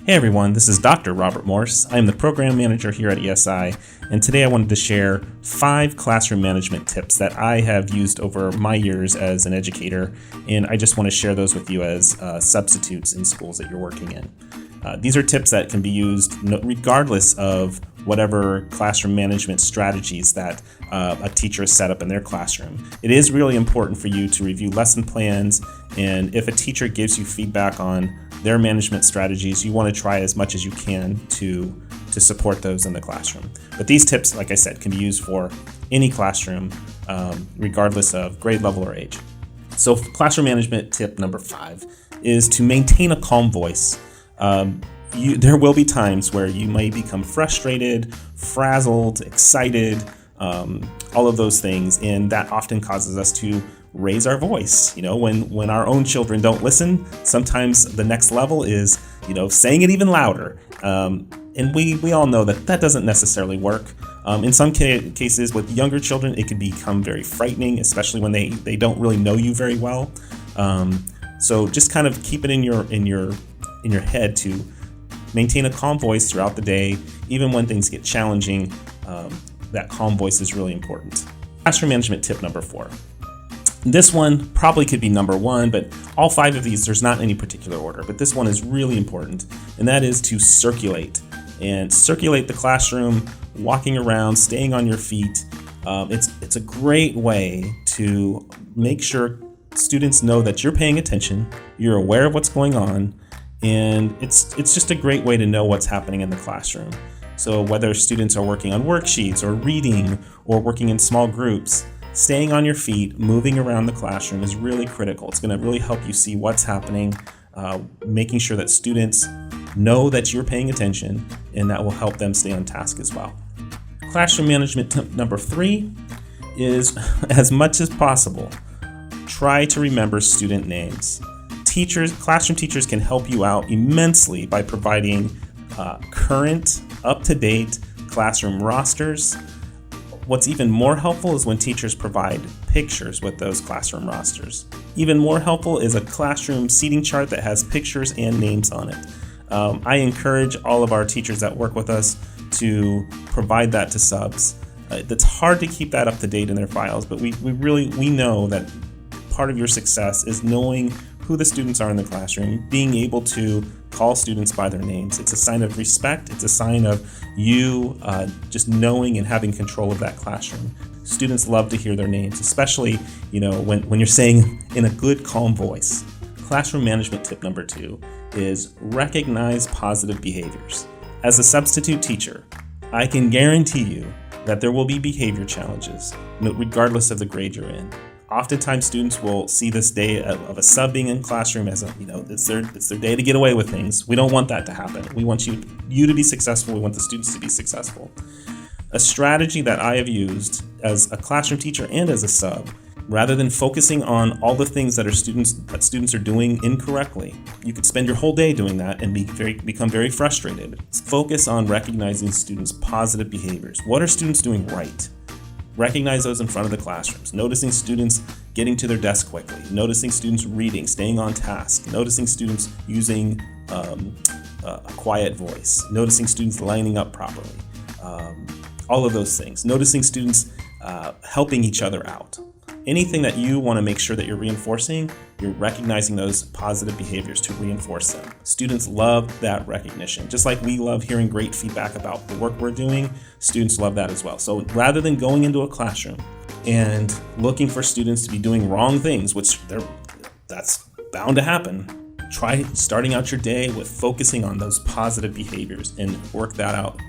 Hey everyone, this is Dr. Robert Morse. I am the program manager here at ESI, and today I wanted to share 5 classroom management tips that I have used over my years as an educator, and I just want to share those with you as substitutes in schools that you're working in. These are tips that can be used regardless of whatever classroom management strategies that a teacher has set up in their classroom. It is really important for you to review lesson plans, and if a teacher gives you feedback on their management strategies, you want to try as much as you can to support those in the classroom. But these tips, like I said, can be used for any classroom, regardless of grade level or age. So classroom management tip number 5 is to maintain a calm voice. There will be times where you might become frustrated, frazzled, excited, all of those things, and that often causes us to raise our voice. When our own children don't listen, sometimes the next level is, saying it even louder. And we all know that doesn't necessarily work. In some cases with younger children, it can become very frightening, especially when they don't really know you very well. So just kind of keep it in your head to maintain a calm voice throughout the day, even when things get challenging. That calm voice is really important. Classroom management tip number 4. This one probably could be number 1, but all 5 of these, there's not any particular order, but this one is really important, and that is to circulate. And circulate the classroom, walking around, staying on your feet. It's a great way to make sure students know that you're paying attention, you're aware of what's going on, and it's just a great way to know what's happening in the classroom. So whether students are working on worksheets or reading or working in small groups, staying on your feet, moving around the classroom is really critical. It's going to really help you see what's happening, making sure that students know that you're paying attention, and that will help them stay on task as well. Classroom management tip number 3 is, as much as possible, try to remember student names. Classroom teachers can help you out immensely by providing current, up-to-date classroom rosters. What's even more helpful is when teachers provide pictures with those classroom rosters. Even more helpful is a classroom seating chart that has pictures and names on it. I encourage all of our teachers that work with us to provide that to subs. It's hard to keep that up to date in their files, but we know that part of your success is knowing who the students are in the classroom, being able to call students by their names. It's a sign of respect. It's a sign of you just knowing and having control of that classroom. Students love to hear their names, especially when you're saying in a good, calm voice. Classroom management tip number 2 is recognize positive behaviors. As a substitute teacher, I can guarantee you that there will be behavior challenges, regardless of the grade you're in. Oftentimes, students will see this day of a sub being in classroom as it's their day to get away with things. We don't want that to happen. We want you to be successful. We want the students to be successful. A strategy that I have used as a classroom teacher and as a sub, rather than focusing on all the things that students are doing incorrectly, you could spend your whole day doing that and become very frustrated. Focus on recognizing students' positive behaviors. What are students doing right? Recognize those in front of the classrooms, noticing students getting to their desk quickly, noticing students reading, staying on task, noticing students using a quiet voice, noticing students lining up properly, all of those things, noticing students helping each other out. Anything that you want to make sure that you're reinforcing, you're recognizing those positive behaviors to reinforce them. Students love that recognition. Just like we love hearing great feedback about the work we're doing, students love that as well. So rather than going into a classroom and looking for students to be doing wrong things, that's bound to happen, try starting out your day with focusing on those positive behaviors and work that out,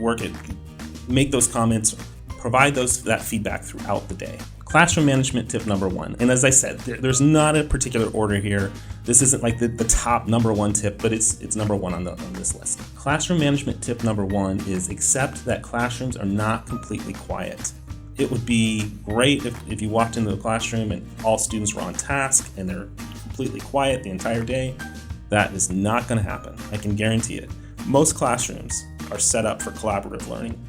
make those comments, provide that feedback throughout the day. Classroom management tip number 1. And as I said, there's not a particular order here. This isn't like the top number 1 tip, but it's number 1 on this list. Classroom management tip number 1 is accept that classrooms are not completely quiet. It would be great if you walked into the classroom and all students were on task and they're completely quiet the entire day. That is not going to happen. I can guarantee it. Most classrooms are set up for collaborative learning.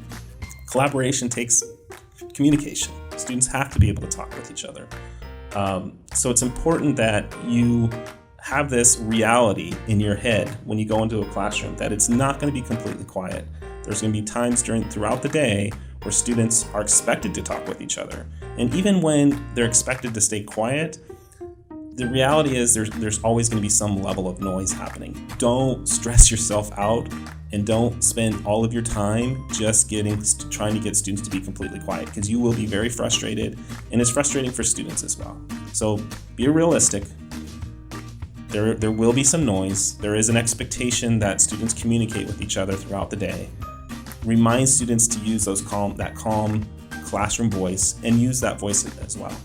Collaboration takes communication. Students have to be able to talk with each other. So it's important that you have this reality in your head when you go into a classroom that it's not going to be completely quiet. There's going to be times throughout the day where students are expected to talk with each other. And even when they're expected to stay quiet, the reality is there's always going to be some level of noise happening. Don't stress yourself out and don't spend all of your time just trying to get students to be completely quiet, because you will be very frustrated, and it's frustrating for students as well. So be realistic. There will be some noise. There is an expectation that students communicate with each other throughout the day. Remind students to use that calm classroom voice, and use that voice as well.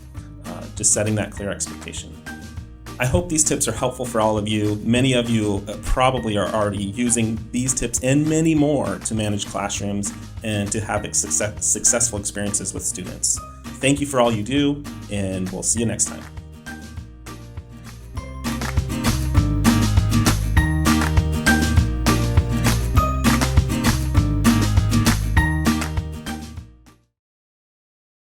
Just setting that clear expectation. I hope these tips are helpful for all of you. Many of you probably are already using these tips and many more to manage classrooms and to have successful experiences with students. Thank you for all you do, and we'll see you next time.